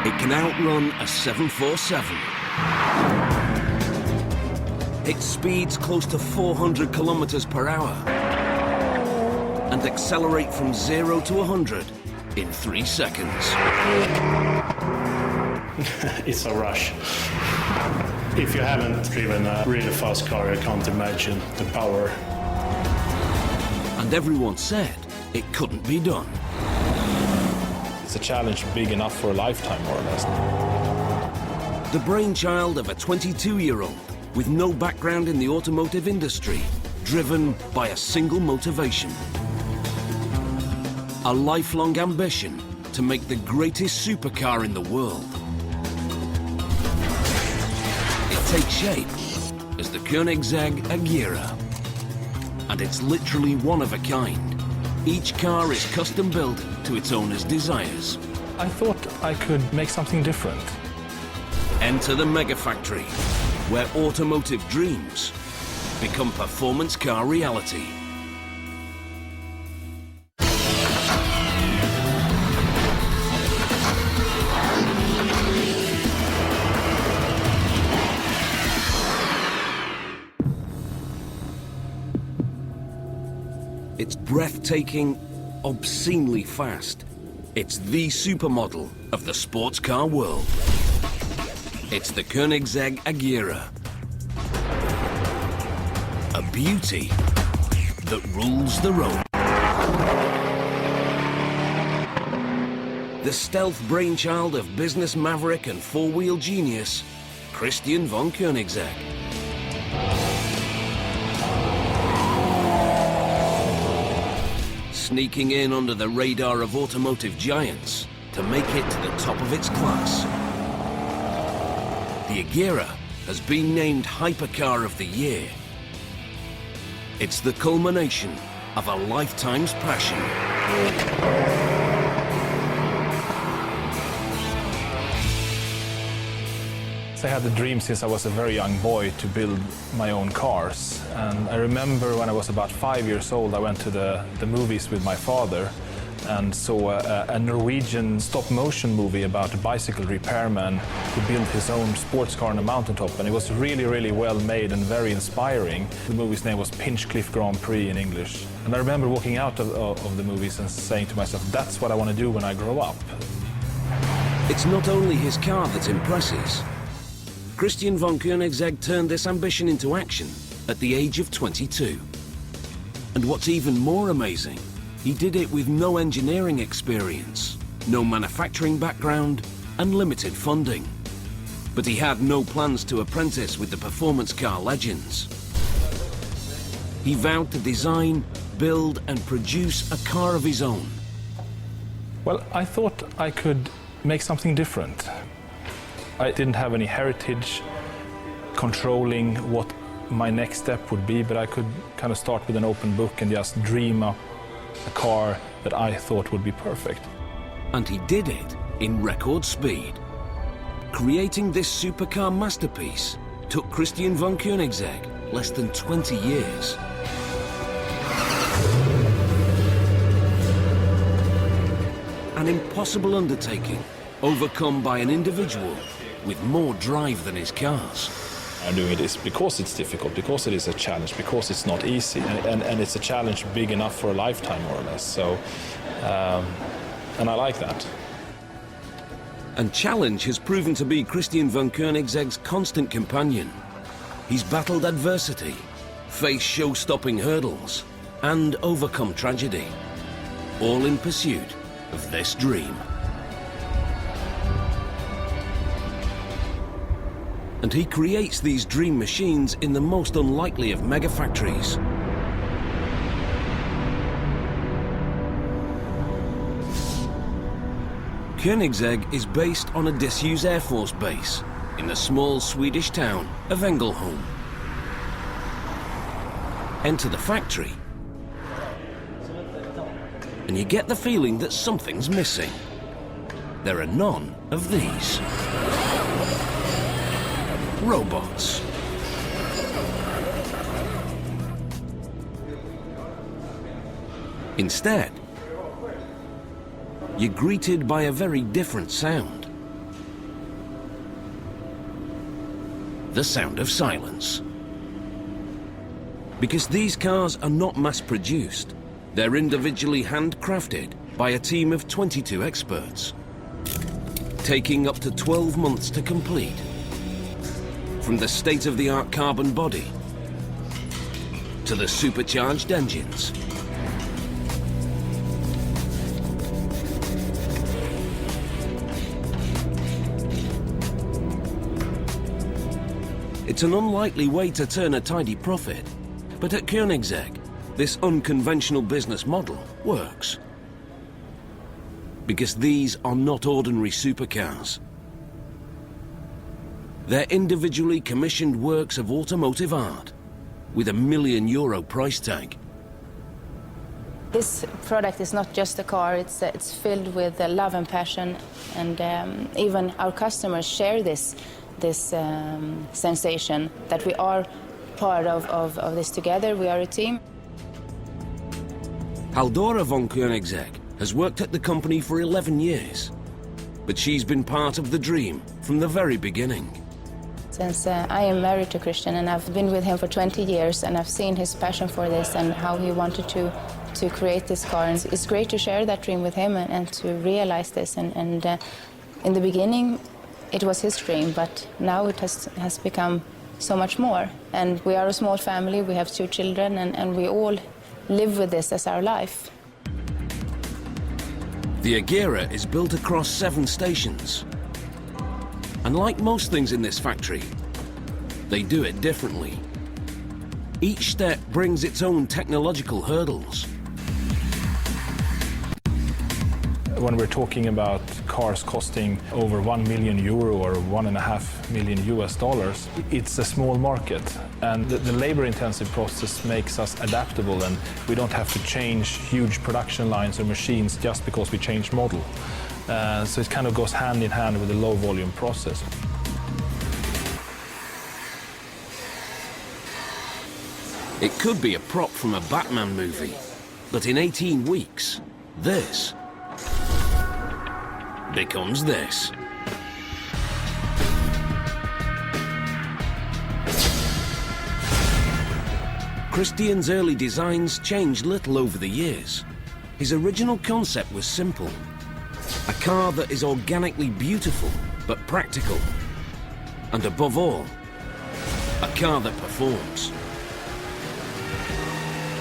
It can outrun a 747. It speeds close to 400 kilometers per hour and accelerate from 0 to 100 in 3 seconds. It's a rush. If you haven't driven a really fast car, you can't imagine the power. And everyone said it couldn't be done. It's a challenge big enough for a lifetime, more or less. The brainchild of a 22-year-old with no background in the automotive industry, driven by a single motivation. A lifelong ambition to make the greatest supercar in the world. It takes shape as the Koenigsegg Agera. And it's literally one of a kind. Each car is custom built to its owner's desires. I thought I could make something different. Enter the mega factory, where automotive dreams become performance car reality. It's breathtaking, obscenely fast. It's the supermodel of the sports car world. It's the Koenigsegg Agera. A beauty that rules the road. The stealth brainchild of business maverick and four-wheel genius, Christian von Koenigsegg. Sneaking in under the radar of automotive giants to make it to the top of its class. The Agera has been named Hypercar of the Year. It's the culmination of a lifetime's passion. I had the dream since I was a very young boy to build my own cars. And I remember when I was about 5 years old, I went to the movies with my father and saw a Norwegian stop-motion movie about a bicycle repairman who built his own sports car on a mountaintop. And it was really, really well made and very inspiring. The movie's name was Pinchcliffe Grand Prix in English. And I remember walking out of the movies and saying to myself, that's what I want to do when I grow up. It's not only his car that impresses. Christian von Koenigsegg turned this ambition into action at the age of 22. And what's even more amazing, he did it with no engineering experience, no manufacturing background, and limited funding. But he had no plans to apprentice with the performance car legends. He vowed to design, build, and produce a car of his own. Well, I thought I could make something different. I didn't have any heritage controlling what my next step would be, but I could kind of start with an open book and just dream up a car that I thought would be perfect. And he did it in record speed. Creating this supercar masterpiece took Christian von Koenigsegg less than 20 years. An impossible undertaking, overcome by an individual with more drive than his cars. I'm doing this because it's difficult, because it is a challenge, because it's not easy, and it's a challenge big enough for a lifetime, more or less. So, and I like that. And challenge has proven to be Christian von Koenigsegg's constant companion. He's battled adversity, faced show-stopping hurdles, and overcome tragedy, all in pursuit of this dream. And he creates these dream machines in the most unlikely of mega factories. Koenigsegg is based on a disused Air Force base in the small Swedish town of Ängelholm. Enter the factory, and you get the feeling that something's missing. There are none of these. Robots. Instead, you're greeted by a very different sound. the sound of silence. Because these cars are not mass-produced, they're individually handcrafted by a team of 22 experts, taking up to 12 months to complete. From the state-of-the-art carbon body to the supercharged engines, it's an unlikely way to turn a tidy profit, but at Koenigsegg, this unconventional business model works. Because these are not ordinary supercars. They're individually commissioned works of automotive art with €1 million price tag. This product is not just a car, it's filled with love and passion, and even our customers share this sensation that we are part of this together, we are a team. Haldora von Koenigsegg has worked at the company for 11 years, but she's been part of the dream from the very beginning. Since I am married to Christian and I've been with him for 20 years and I've seen his passion for this and how he wanted to create this car. And it's great to share that dream with him and to realize this. And in the beginning, it was his dream, but now it has become so much more. And we are a small family, we have 2 children, and we all live with this as our life. The Agera is built across 7 stations. And like most things in this factory, they do it differently. Each step brings its own technological hurdles. When we're talking about cars costing over €1 million or $1.5 million, it's a small market. And the labor-intensive process makes us adaptable, and we don't have to change huge production lines or machines just because we change model. So it kind of goes hand in hand with the low-volume process. It could be a prop from a Batman movie, but in 18 weeks, this becomes this. Christian's early designs changed little over the years. His original concept was simple. A car that is organically beautiful, but practical. And above all, a car that performs.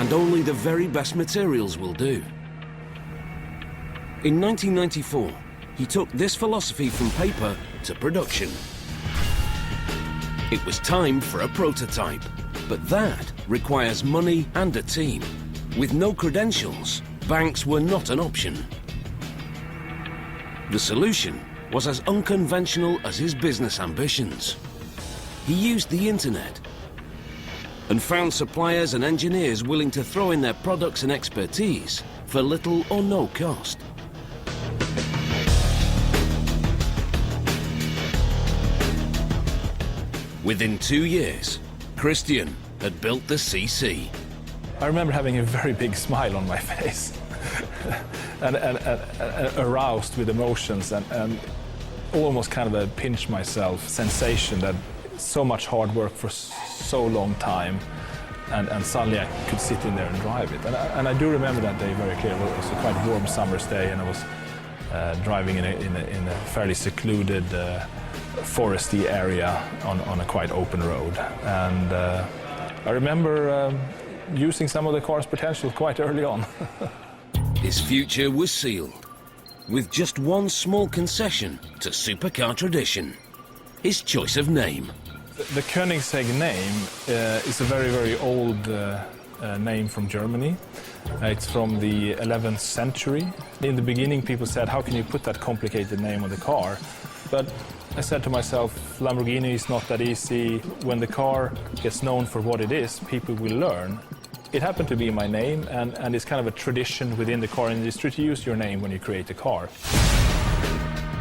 And only the very best materials will do. In 1994, he took this philosophy from paper to production. It was time for a prototype, but that requires money and a team. With no credentials, banks were not an option. The solution was as unconventional as his business ambitions. He used the internet and found suppliers and engineers willing to throw in their products and expertise for little or no cost. Within 2 years, Christian had built the CC. I remember having a very big smile on my face and aroused with emotions and almost kind of a pinch myself sensation that so much hard work for so long time and suddenly I could sit in there and drive it. And I do remember that day very clearly. It was a quite warm summer's day and I was driving in a fairly secluded foresty area on a quite open road. And I remember using some of the car's potential quite early on. His future was sealed, with just one small concession to supercar tradition: his choice of name. The Koenigsegg name is a very, very old name from Germany. It's from the 11th century. In the beginning, people said, how can you put that complicated name on the car? But I said to myself, Lamborghini is not that easy. When the car gets known for what it is, people will learn. It happened to be my name, and it's kind of a tradition within the car industry to use your name when you create a car.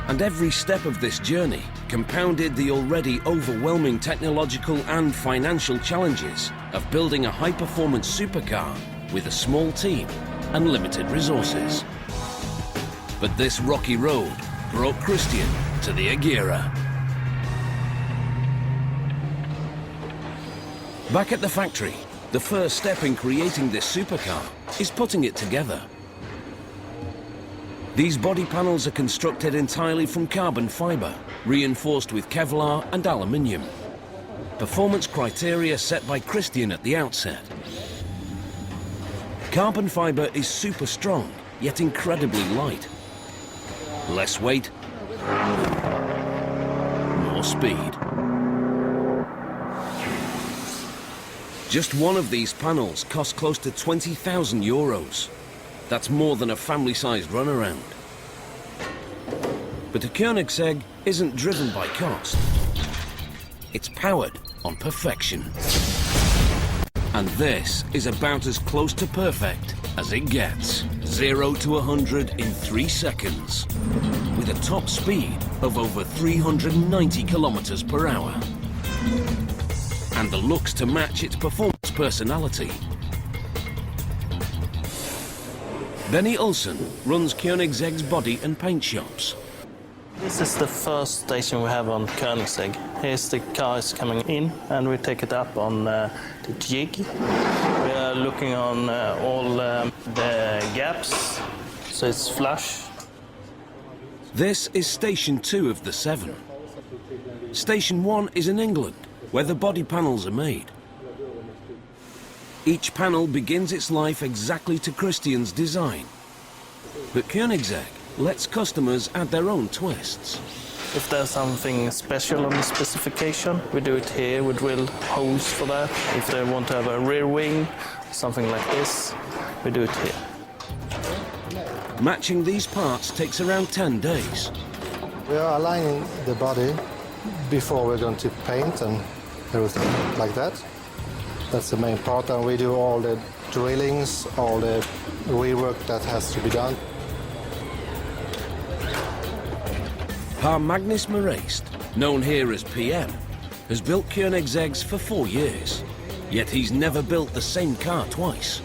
And every step of this journey compounded the already overwhelming technological and financial challenges of building a high-performance supercar with a small team and limited resources. But this rocky road brought Christian to the Agera. Back at the factory, the first step in creating this supercar is putting it together. These body panels are constructed entirely from carbon fibre, reinforced with Kevlar and aluminium. Performance criteria set by Christian at the outset. Carbon fibre is super strong, yet incredibly light. Less weight, more speed. Just one of these panels costs close to 20,000 euros. That's more than a family-sized runaround. But a Koenigsegg isn't driven by cost. It's powered on perfection. And this is about as close to perfect as it gets. 0 to 100 in 3 seconds, with a top speed of over 390 kilometers per hour. And the looks to match its performance personality. Benny Olsen runs Koenigsegg's body and paint shops. This is the first station we have on Koenigsegg. Here's the cars coming in and we take it up on the jig. We are looking on all the gaps, so it's flush. This is Station 2 of the 7. Station 1 is in England, where the body panels are made. Each panel begins its life exactly to Christian's design. But Koenigsegg lets customers add their own twists. If there's something special on the specification, we do it here. We drill holes for that. If they want to have a rear wing, something like this, we do it here. Matching these parts takes around 10 days. We are aligning the body before we're going to paint and everything like that. That's the main part, and we do all the drillings, all the rework that has to be done. Per Magnus Moreist, known here as PM, has built Koenigsegg's for 4 years. Yet he's never built the same car twice.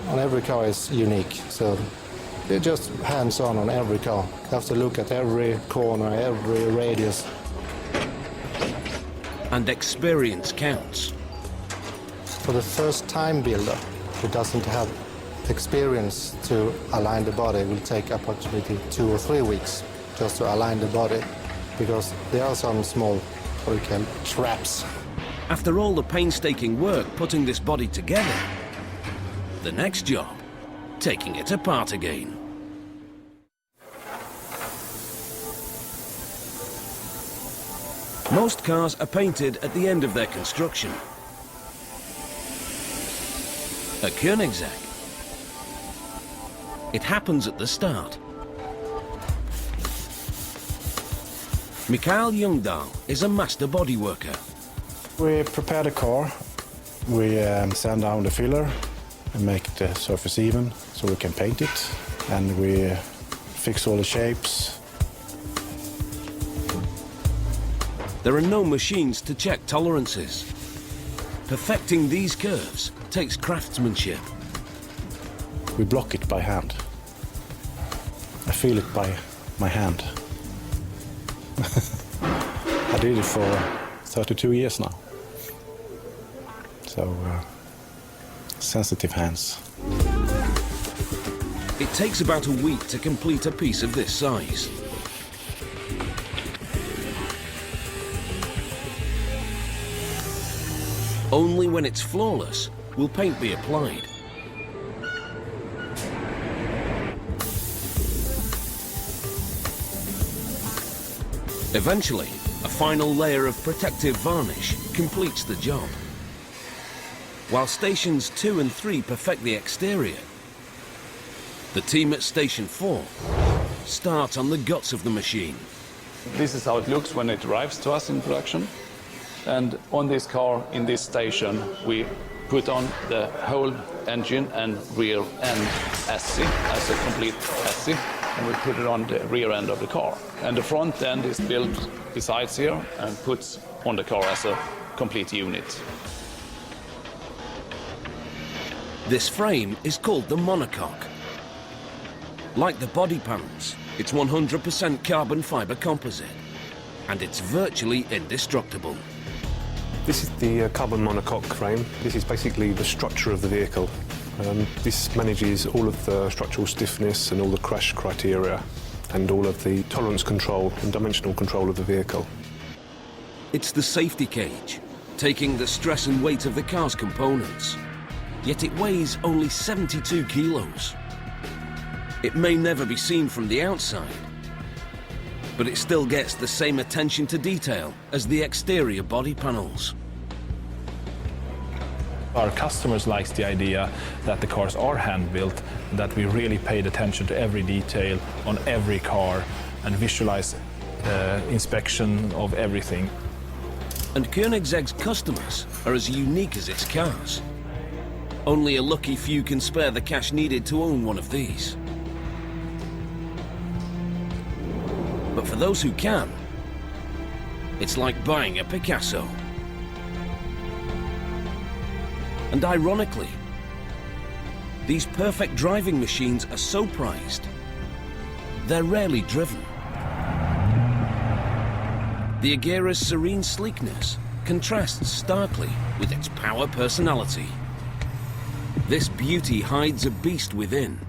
And every car is unique, so they're just hands-on on every car. You have to look at every corner, every radius. And experience counts. For the first-time builder who doesn't have experience to align the body, it will take approximately 2 or 3 weeks just to align the body, because there are some small, what we call traps. After all the painstaking work putting this body together, the next job, taking it apart again. Most cars are painted at the end of their construction. At Koenigsegg, it happens at the start. Mikael Ljungdahl is a master body worker. We prepare the car, we sand down the filler and make the surface even so we can paint it, and we fix all the shapes. There are no machines to check tolerances. Perfecting these curves takes craftsmanship. We block it by hand. I feel it by my hand. I did it for 32 years now. So, sensitive hands. It takes about a week to complete a piece of this size. Only when it's flawless will paint be applied. Eventually, a final layer of protective varnish completes the job. While stations 2 and 3 perfect the exterior, the team at station 4 starts on the guts of the machine. This is how it looks when it arrives to us in production. And on this car, in this station, we put on the whole engine and rear end chassis as a complete chassis, and we put it on the rear end of the car. And the front end is built besides here and put on the car as a complete unit. This frame is called the monocoque. Like the body panels, it's 100% carbon fibre composite, and it's virtually indestructible. This is the carbon monocoque frame. This is basically the structure of the vehicle. This manages all of the structural stiffness and all the crash criteria and all of the tolerance control and dimensional control of the vehicle. It's the safety cage, taking the stress and weight of the car's components. Yet it weighs only 72 kilos. It may never be seen from the outside, but it still gets the same attention to detail as the exterior body panels. Our customers like the idea that the cars are hand-built, that we really paid attention to every detail on every car and visualize inspection of everything. And Koenigsegg's customers are as unique as its cars. Only a lucky few can spare the cash needed to own one of these. But for those who can, it's like buying a Picasso. And ironically, these perfect driving machines are so prized, they're rarely driven. The Agera's serene sleekness contrasts starkly with its power personality. This beauty hides a beast within.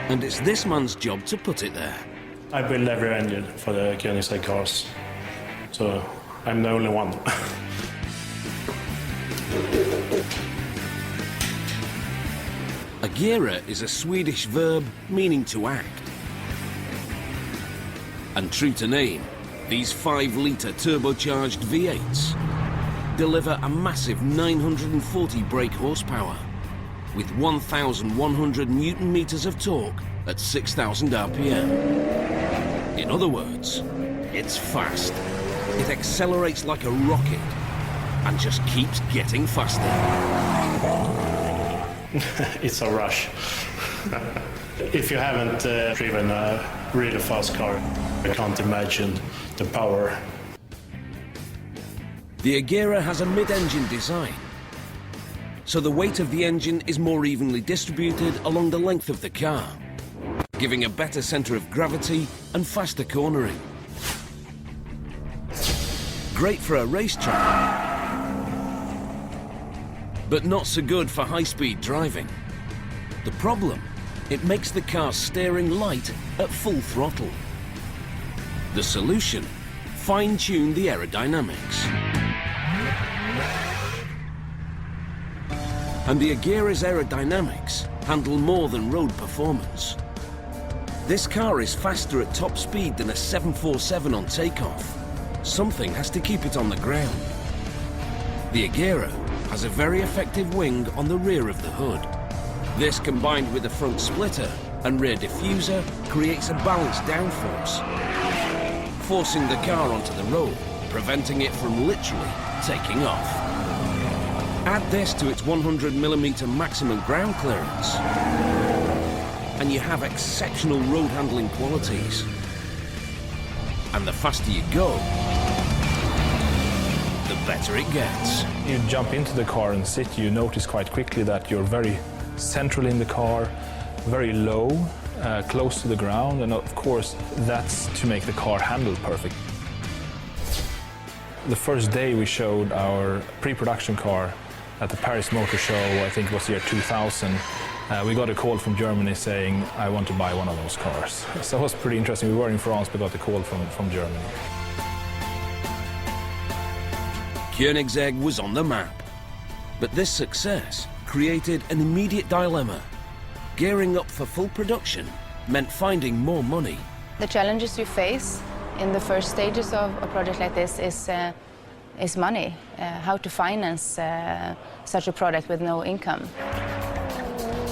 And it's this man's job to put it there. I build every engine for the Koenigsegg cars, so I'm the only one. Agera is a Swedish verb meaning to act. And true to name, these 5-litre turbocharged V8s deliver a massive 940 brake horsepower with 1,100 Newton-meters of torque at 6,000 RPM. In other words, it's fast. It accelerates like a rocket and just keeps getting faster. It's a rush. If you haven't driven a really fast car, I can't imagine the power. The Agera has a mid-engine design, so the weight of the engine is more evenly distributed along the length of the car, giving a better centre of gravity and faster cornering. Great for a racetrack, but not so good for high-speed driving. The problem? It makes the car's steering light at full throttle. The solution? Fine-tune the aerodynamics. And the Agera's aerodynamics handle more than road performance. This car is faster at top speed than a 747 on takeoff. Something has to keep it on the ground. The Agera has a very effective wing on the rear of the hood. This, combined with the front splitter and rear diffuser, creates a balanced downforce, forcing the car onto the road, preventing it from literally taking off. Add this to its 100mm maximum ground clearance, and you have exceptional road handling qualities. And the faster you go, the better it gets. You jump into the car and sit, you notice quite quickly that you're very central in the car, very low, close to the ground, and of course that's to make the car handle perfect. The first day we showed our pre-production car at the Paris Motor Show, I think it was the year 2000, we got a call from Germany saying, I want to buy one of those cars. So it was pretty interesting. We were in France, but got a call from Germany. Koenigsegg was on the map, but this success created an immediate dilemma. Gearing up for full production meant finding more money. The challenges you face in the first stages of a project like this is money, how to finance such a product with no income.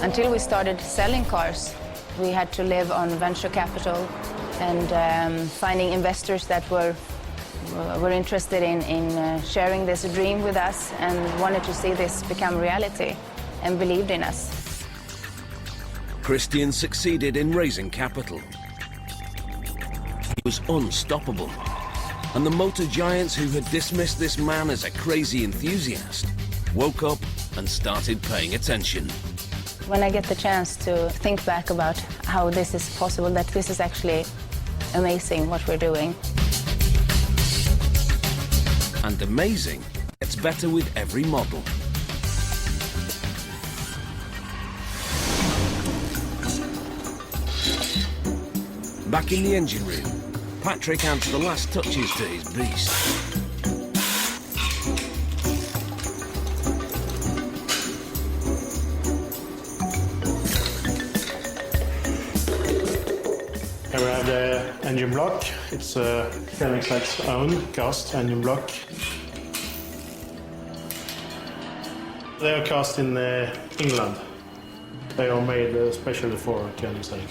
Until we started selling cars, we had to live on venture capital and finding investors that were interested in sharing this dream with us and wanted to see this become reality and believed in us. Christian succeeded in raising capital. He was unstoppable. And the motor giants who had dismissed this man as a crazy enthusiast woke up and started paying attention. When I get the chance to think back about how this is possible, that this is actually amazing what we're doing. And amazing gets better with every model. Back in the engine room, Patrick adds the last touches to his beast. Here we have the engine block. It's Koenigsegg's own cast engine block. They are cast in England. They are made especially for Koenigsegg.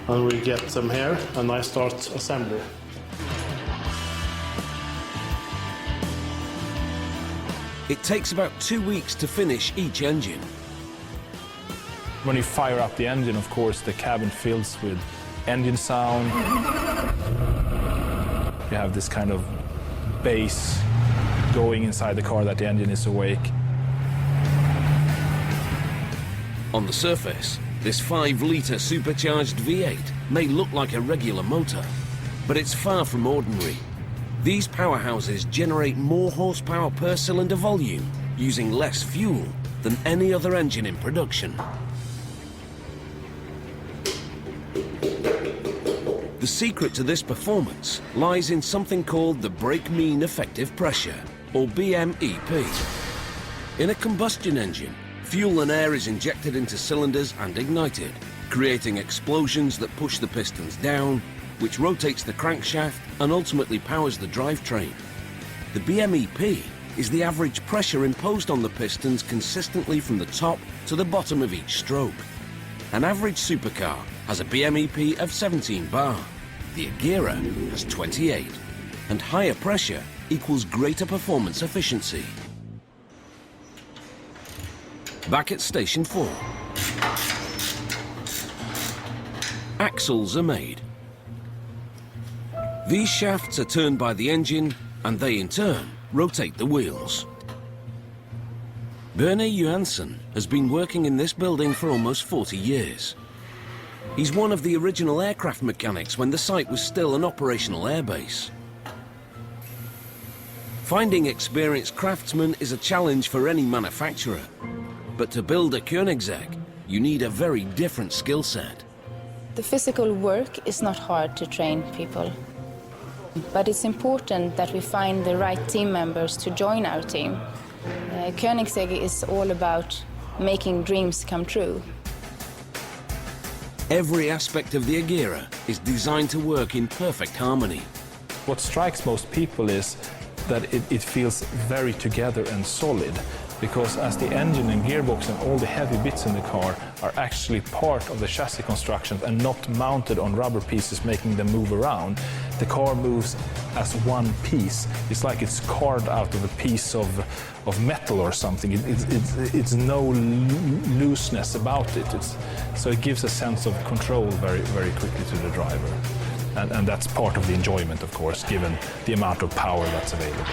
And we get them here and I start assembly. It takes about 2 weeks to finish each engine. When you fire up the engine, of course, the cabin fills with engine sound. You have this kind of bass going inside the car that the engine is awake. On the surface, this 5-litre supercharged V8 may look like a regular motor, but it's far from ordinary. These powerhouses generate more horsepower per cylinder volume using less fuel than any other engine in production. The secret to this performance lies in something called the brake mean effective pressure, or BMEP. In a combustion engine, fuel and air is injected into cylinders and ignited, creating explosions that push the pistons down, which rotates the crankshaft and ultimately powers the drivetrain. The BMEP is the average pressure imposed on the pistons consistently from the top to the bottom of each stroke. An average supercar has a BMEP of 17 bar. The Agera has 28, and higher pressure equals greater performance efficiency. Back at Station 4. Axles are made. These shafts are turned by the engine, and they in turn rotate the wheels. Berne Johansson has been working in this building for almost 40 years. He's one of the original aircraft mechanics when the site was still an operational airbase. Finding experienced craftsmen is a challenge for any manufacturer. But to build a Koenigsegg, you need a very different skill set. The physical work is not hard to train people. But it's important that we find the right team members to join our team. Koenigsegg is all about making dreams come true. Every aspect of the Agera is designed to work in perfect harmony. What strikes most people is that it feels very together and solid, because as the engine and gearbox and all the heavy bits in the car are actually part of the chassis construction and not mounted on rubber pieces making them move around, the car moves as one piece. It's like it's carved out of a piece of metal or something. It's no looseness about it. So it gives a sense of control very, very quickly to the driver. And that's part of the enjoyment, of course, given the amount of power that's available.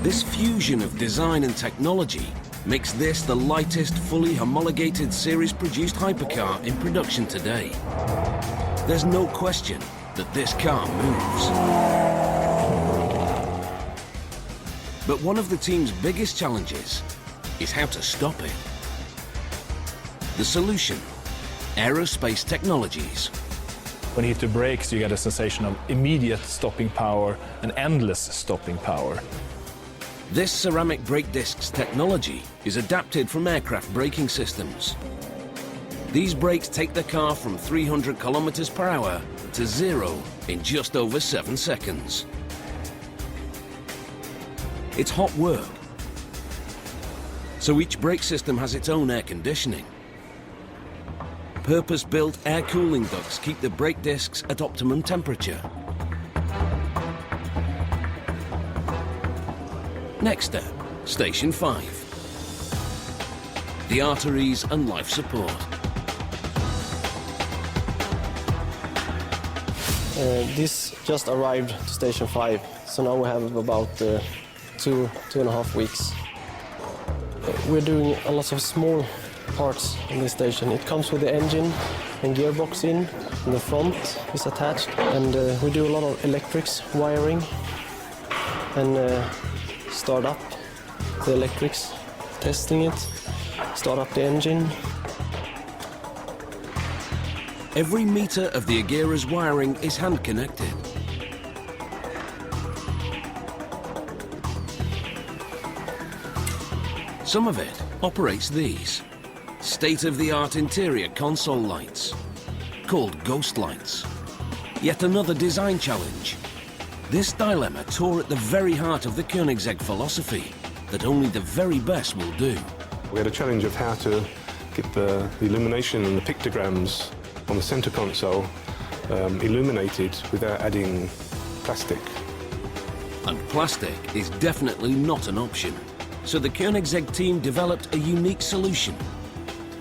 This fusion of design and technology makes this the lightest, fully homologated series-produced hypercar in production today. There's no question that this car moves. But one of the team's biggest challenges is how to stop it. The solution: aerospace technologies. When you hit the brakes, you get a sensation of immediate stopping power and endless stopping power. This ceramic brake discs technology is adapted from aircraft braking systems. These brakes take the car from 300 kilometers per hour to 0 in just over 7 seconds. It's hot work. So each brake system has its own air conditioning. Purpose-built air cooling ducts keep the brake discs at optimum temperature. Next step, Station 5. The arteries and life support. This just arrived to Station 5, so now we have about 2.5 weeks. We're doing a lot of small parts in this station. It comes with the engine and gearbox in the front is attached, and we do a lot of electrics, wiring, and start up the electrics, testing it, start up the engine. Every meter of the Agera's wiring is hand-connected. Some of it operates these state-of-the-art interior console lights, called ghost lights. Yet another design challenge. This dilemma tore at the very heart of the Koenigsegg philosophy that only the very best will do. We had a challenge of how to get the illumination and the pictograms on the center console illuminated without adding plastic. And plastic is definitely not an option. So the Koenigsegg team developed a unique solution.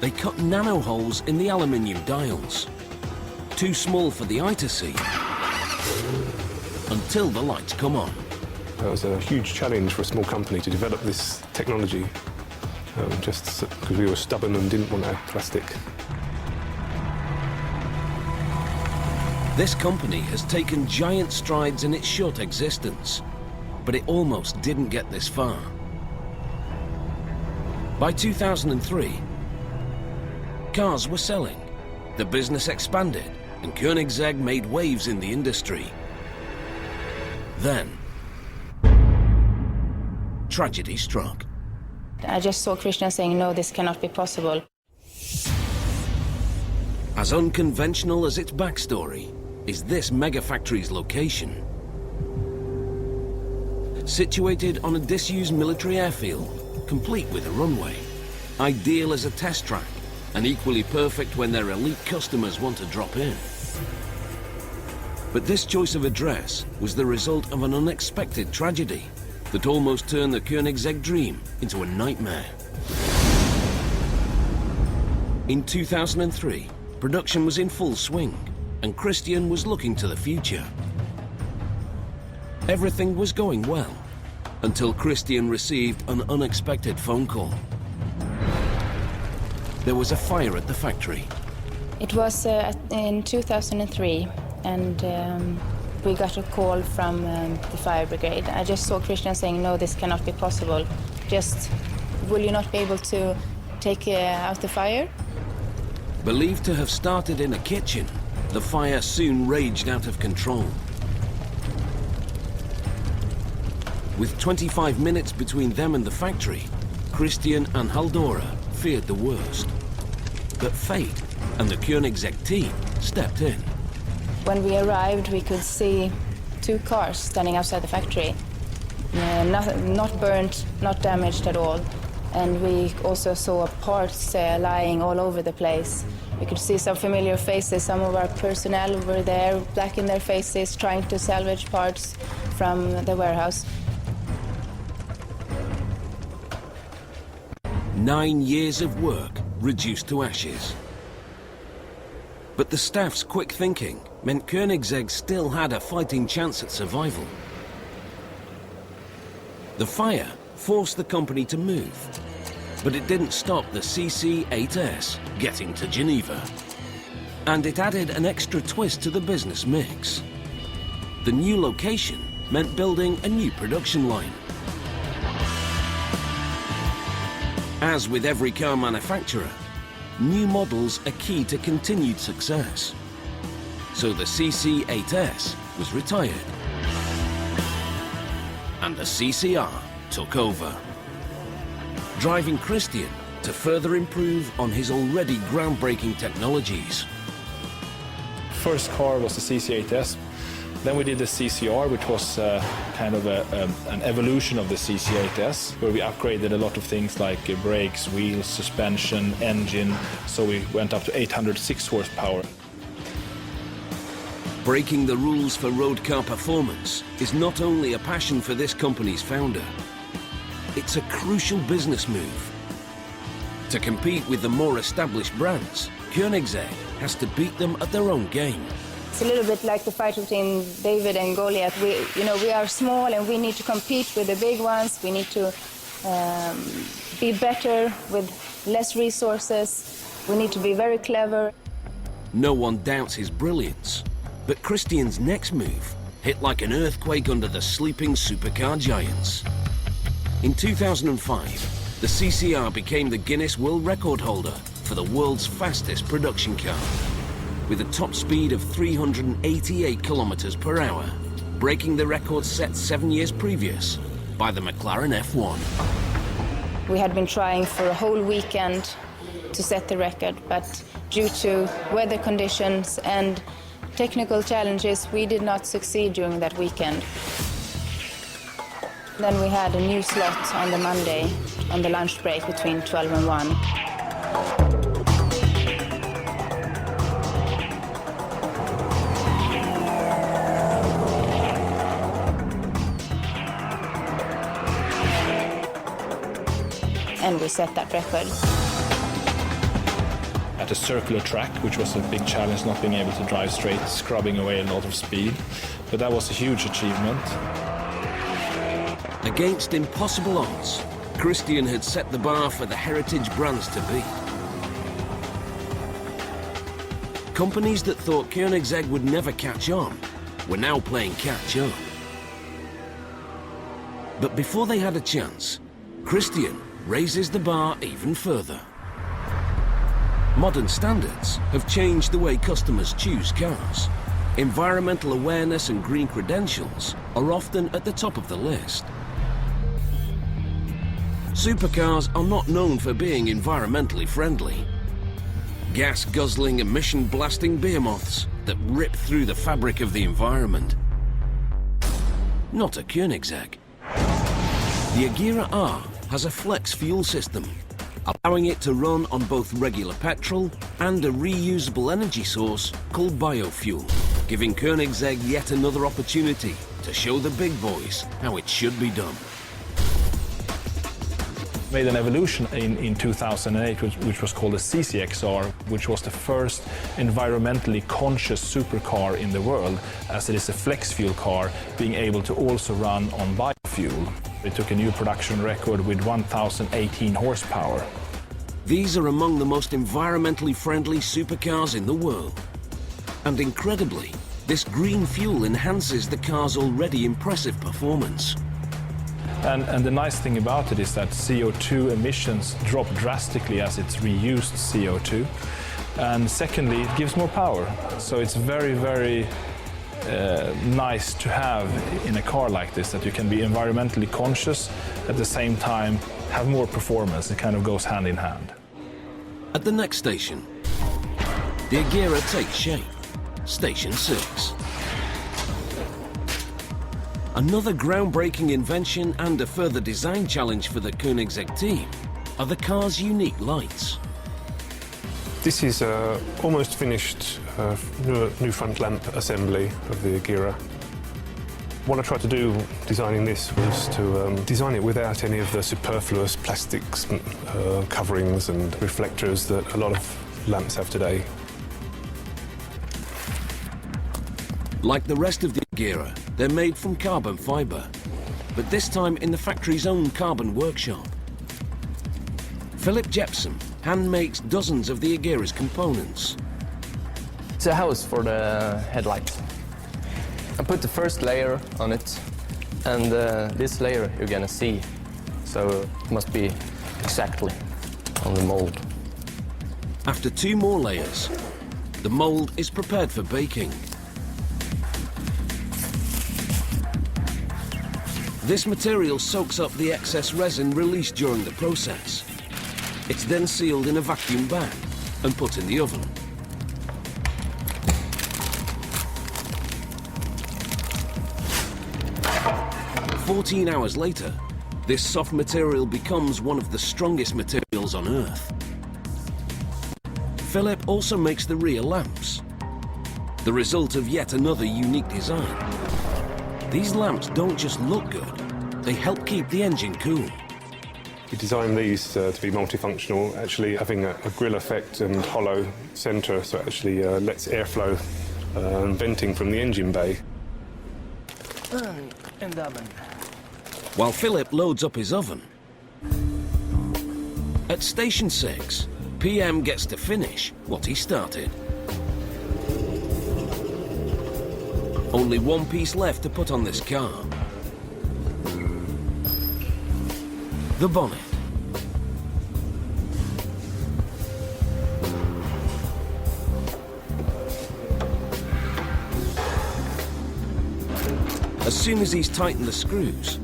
They cut nano holes in the aluminium dials, too small for the eye to see, until the lights come on. It was a huge challenge for a small company to develop this technology, just because we were stubborn and didn't want to add plastic. This company has taken giant strides in its short existence, but it almost didn't get this far. By 2003, cars were selling, the business expanded, and Koenigsegg made waves in the industry. Then, tragedy struck. I just saw Christian saying, no, this cannot be possible. As unconventional as its backstory is this mega factory's location. Situated on a disused military airfield, complete with a runway, ideal as a test track, and equally perfect when their elite customers want to drop in. But this choice of address was the result of an unexpected tragedy that almost turned the Koenigsegg dream into a nightmare. In 2003, production was in full swing, and Christian was looking to the future. Everything was going well, until Christian received an unexpected phone call. There was a fire at the factory. It was in 2003, and we got a call from the fire brigade. I just saw Christian saying, no, this cannot be possible. Just, will you not be able to take out the fire? Believed to have started in a kitchen, the fire soon raged out of control. With 25 minutes between them and the factory, Christian and Haldora feared the worst. But fate and the Koenigsegg team stepped in. When we arrived, we could see 2 cars standing outside the factory. Not burnt, not damaged at all. And we also saw parts lying all over the place. We could see some familiar faces. Some of our personnel were there, black in their faces, trying to salvage parts from the warehouse. 9 years of work reduced to ashes. But the staff's quick thinking meant Koenigsegg still had a fighting chance at survival. The fire forced the company to move, but it didn't stop the CC-8S getting to Geneva. And it added an extra twist to the business mix. The new location meant building a new production line. As with every car manufacturer, new models are key to continued success. So the CC-8S was retired, and the CCR took over, driving Christian to further improve on his already groundbreaking technologies. First car was the CC-8S. Then we did the CCR, which was kind of an evolution of the CC-8S, where we upgraded a lot of things like brakes, wheels, suspension, engine, so we went up to 806 horsepower. Breaking the rules for road car performance is not only a passion for this company's founder, it's a crucial business move. To compete with the more established brands, Koenigsegg has to beat them at their own game. It's a little bit like the fight between David and Goliath. We are small and we need to compete with the big ones. We need to be better with less resources. We need to be very clever. No one doubts his brilliance, but Christian's next move hit like an earthquake under the sleeping supercar giants. In 2005, the CCR became the Guinness World Record holder for the world's fastest production car, with a top speed of 388 kilometers per hour, breaking the record set 7 years previous by the McLaren F1. We had been trying for a whole weekend to set the record, but due to weather conditions and technical challenges, we did not succeed during that weekend. Then we had a new slot on the Monday, on the lunch break between 12 and 1. And we set that record. At a circular track, which was a big challenge, not being able to drive straight, scrubbing away a lot of speed. But that was a huge achievement. Against impossible odds, Christian had set the bar for the heritage brands to beat. Companies that thought Koenigsegg would never catch on were now playing catch up. But before they had a chance, Christian raises the bar even further. Modern standards have changed the way customers choose cars. Environmental awareness and green credentials are often at the top of the list. Supercars are not known for being environmentally friendly. Gas-guzzling, emission-blasting behemoths that rip through the fabric of the environment. Not a Koenigsegg. The Agera R has a flex fuel system, allowing it to run on both regular petrol and a reusable energy source called biofuel, giving Koenigsegg yet another opportunity to show the big boys how it should be done. Made an evolution in 2008, which was called the CCXR, which was the first environmentally conscious supercar in the world, as it is a flex fuel car being able to also run on biofuel. It took a new production record with 1,018 horsepower. These are among the most environmentally friendly supercars in the world. And incredibly, this green fuel enhances the car's already impressive performance. And the nice thing about it is that CO2 emissions drop drastically as it's reused CO2. And secondly, it gives more power. So it's very, very nice to have in a car like this, that you can be environmentally conscious, at the same time have more performance. It kind of goes hand in hand. At the next station, the Agera takes shape. Station 6. Another groundbreaking invention and a further design challenge for the Koenigsegg team are the car's unique lights. This is almost finished new front lamp assembly of the Agera. What I tried to do designing this was to design it without any of the superfluous plastics, coverings and reflectors that a lot of lamps have today. Like the rest of the Agera, they're made from carbon fibre, but this time in the factory's own carbon workshop. Philip Jepson hand-makes dozens of the Agera's components. It's a house for the headlights. I put the first layer on it, and this layer you're gonna see, so it must be exactly on the mold. After 2 more layers, the mold is prepared for baking. This material soaks up the excess resin released during the process. It's then sealed in a vacuum bag and put in the oven. "14 hours later, this soft material becomes one of the strongest materials on Earth. Philip also makes the rear lamps, the result of yet another unique design. These lamps don't just look good, they help keep the engine cool. We designed these to be multifunctional, actually having a grill effect and hollow centre, so it actually lets airflow and venting from the engine bay. While Philip loads up his oven, At Station 6, PM gets to finish what he started. Only one piece left to put on this car. The bonnet. As soon as he's tightened the screws,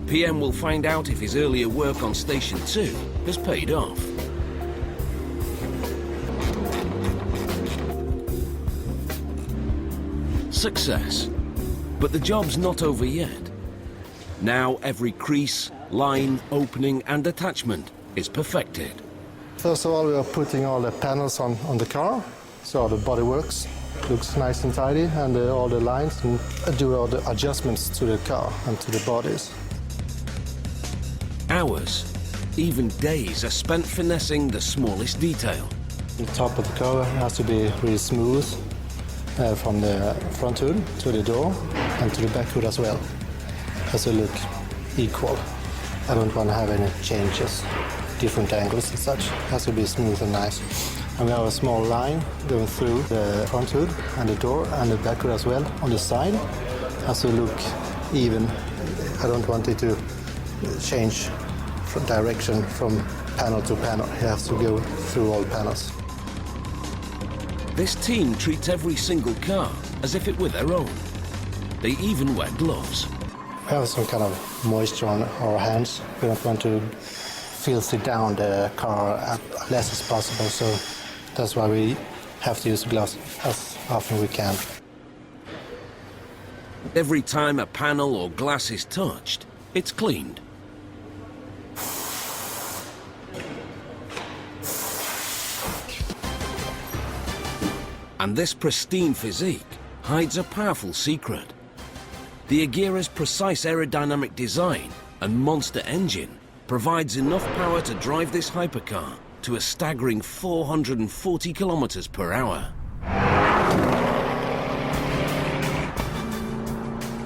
PM will find out if his earlier work on Station 2 has paid off. Success. But the job's not over yet. Now every crease, line, opening and attachment is perfected. First of all, we are putting all the panels on the car, so the body works. Looks nice and tidy, and all the lines, and do all the adjustments to the car and to the bodies. Hours, even days are spent finessing the smallest detail. The top of the car has to be really smooth, from the front hood to the door and to the back hood as well. Has to look equal. I don't want to have any changes, different angles and such. Has to be smooth and nice. And we have a small line going through the front hood and the door and the back hood as well on the side. Has to look even. I don't want it to change from direction from panel to panel. It has to go through all panels. This team treats every single car as if it were their own. They even wear gloves. We have some kind of moisture on our hands. We don't want to filthy down the car as less as possible, so that's why we have to use gloves as often as we can. Every time a panel or glass is touched, it's cleaned. And this pristine physique hides a powerful secret. The Agera's precise aerodynamic design and monster engine provides enough power to drive this hypercar to a staggering 440 kilometers per hour.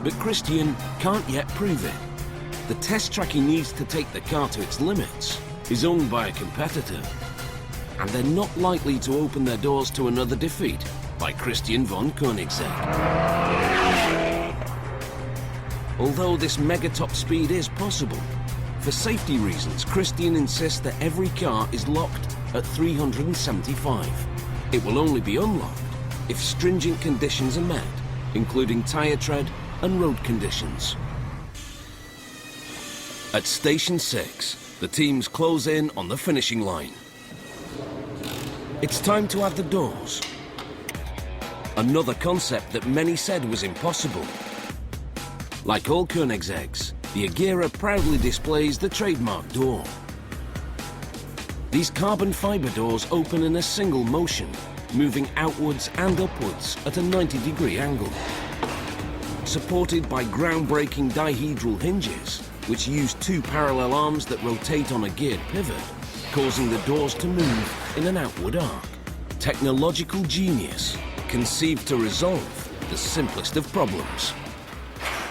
But Christian can't yet prove it. The test track he needs to take the car to its limits is owned by a competitor. And they're not likely to open their doors to another defeat by Christian von Koenigsegg. Although this mega-top speed is possible, for safety reasons, Christian insists that every car is locked at 375. It will only be unlocked if stringent conditions are met, including tyre tread and road conditions. At Station 6, the teams close in on the finishing line. It's time to add the doors. Another concept that many said was impossible. Like all Koenigsegg's, the Agera proudly displays the trademark door. These carbon fiber doors open in a single motion, moving outwards and upwards at a 90-degree angle. Supported by groundbreaking dihedral hinges, which use two parallel arms that rotate on a geared pivot, causing the doors to move in an outward arc. Technological genius, conceived to resolve the simplest of problems.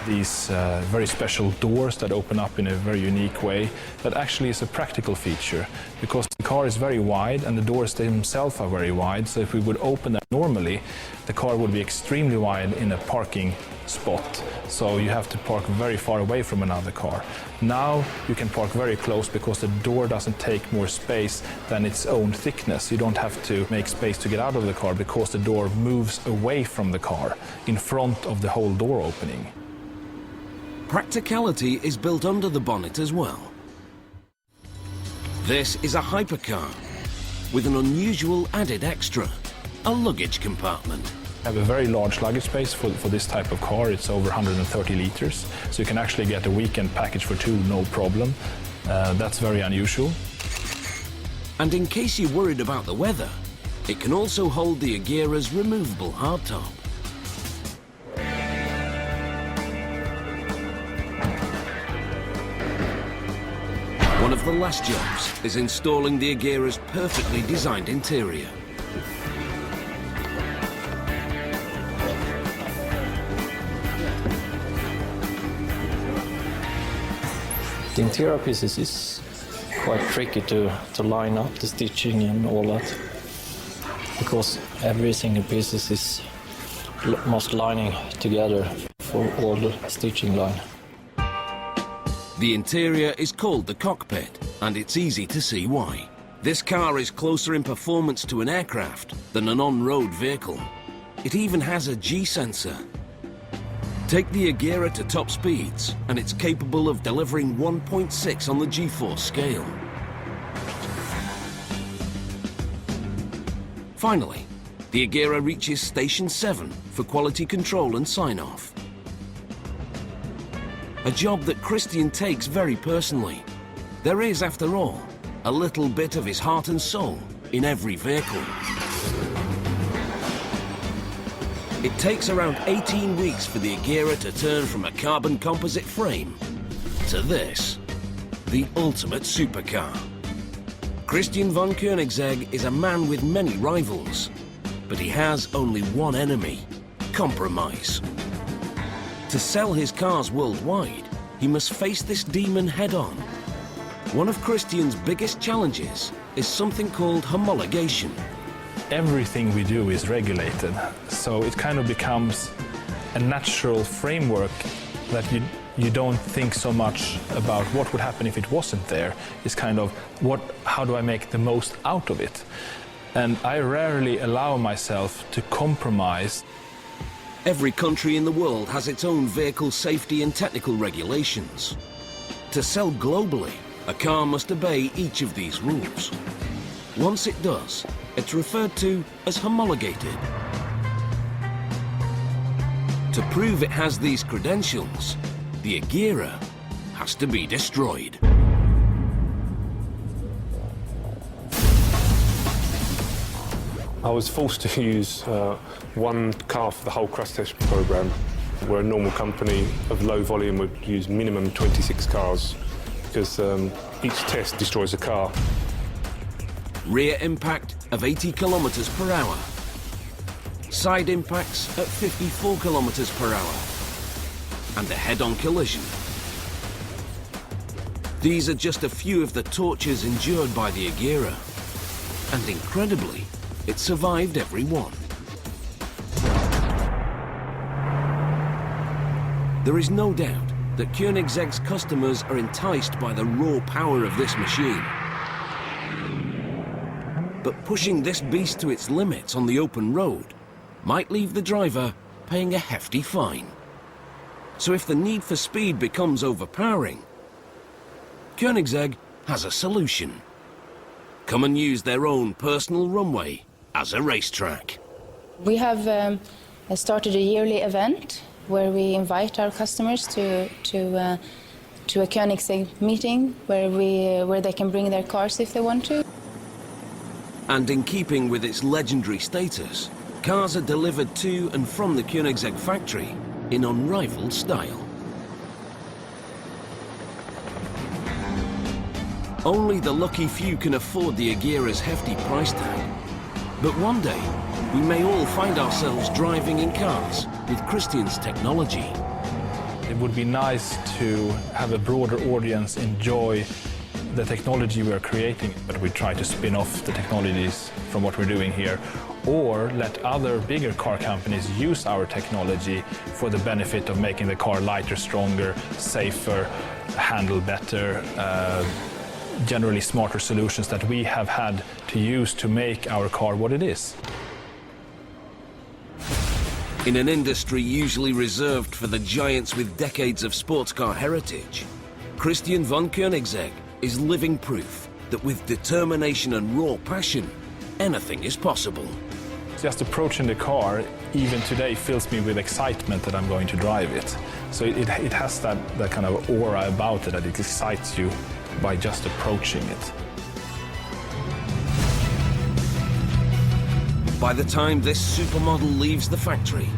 These very special doors that open up in a very unique way, that actually is a practical feature, because the car is very wide and the doors themselves are very wide, so if we would open them normally, the car would be extremely wide in a parking spot, so you have to park very far away from another car. Now you can park very close because the door doesn't take more space than its own thickness. You don't have to make space to get out of the car because the door moves away from the car in front of the whole door opening. Practicality is built under the bonnet as well. This is a hypercar with an unusual added extra, a luggage compartment. We have a very large luggage space for this type of car. It's over 130 liters, so you can actually get a weekend package for two, no problem. That's very unusual. And in case you're worried about the weather, it can also hold the Agera's removable hardtop. One of the last jobs is installing the Agera's perfectly designed interior. The interior pieces is quite tricky to line up the stitching and all that, because every single piece is must lining together for all the stitching line. The interior is called the cockpit, and it's easy to see why. This car is closer in performance to an aircraft than an on-road vehicle. It even has a G-sensor. Take the Agera to top speeds, and it's capable of delivering 1.6 on the G-force scale. Finally, the Agera reaches Station 7 for quality control and sign-off. A job that Christian takes very personally. There is, after all, a little bit of his heart and soul in every vehicle. It takes around 18 weeks for the Agera to turn from a carbon composite frame to this, the ultimate supercar. Christian von Koenigsegg is a man with many rivals, but he has only one enemy: compromise. To sell his cars worldwide, he must face this demon head-on. One of Christian's biggest challenges is something called homologation. Everything we do is regulated, so it kind of becomes a natural framework that you don't think so much about what would happen if it wasn't there. It's kind of, how do I make the most out of it? And I rarely allow myself to compromise. Every country in the world has its own vehicle safety and technical regulations. To sell globally, a car must obey each of these rules. Once it does, it's referred to as homologated. To prove it has these credentials, the Agera has to be destroyed. I was forced to use one car for the whole crash test program, where a normal company of low volume would use minimum 26 cars, because each test destroys a car. Rear impact of 80 kilometers per hour. Side impacts at 54 kilometers per hour. And a head-on collision. These are just a few of the tortures endured by the Agera. And incredibly, it survived every one. There is no doubt that Koenigsegg's customers are enticed by the raw power of this machine. But pushing this beast to its limits on the open road might leave the driver paying a hefty fine. So if the need for speed becomes overpowering, Koenigsegg has a solution. Come and use their own personal runway as a racetrack. We have started a yearly event where we invite our customers to a Koenigsegg meeting where they can bring their cars if they want to. And in keeping with its legendary status, cars are delivered to and from the Koenigsegg factory in unrivaled style. Only the lucky few can afford the Agera's hefty price tag. But one day, we may all find ourselves driving in cars with Christian's technology. It would be nice to have a broader audience enjoy the technology we're creating, but we try to spin off the technologies from what we're doing here, or let other bigger car companies use our technology for the benefit of making the car lighter, stronger, safer, handle better, generally smarter solutions that we have had to use to make our car what it is. In an industry usually reserved for the giants with decades of sports car heritage, Christian von Koenigsegg is living proof that with determination and raw passion, anything is possible. Just approaching the car, even today, fills me with excitement that I'm going to drive it. So it has that kind of aura about it, that it excites you by just approaching it. By the time this supermodel leaves the factory,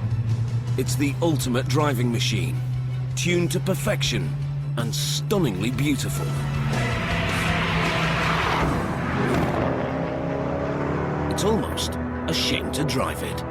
it's the ultimate driving machine, tuned to perfection and stunningly beautiful. It's almost a shame to drive it.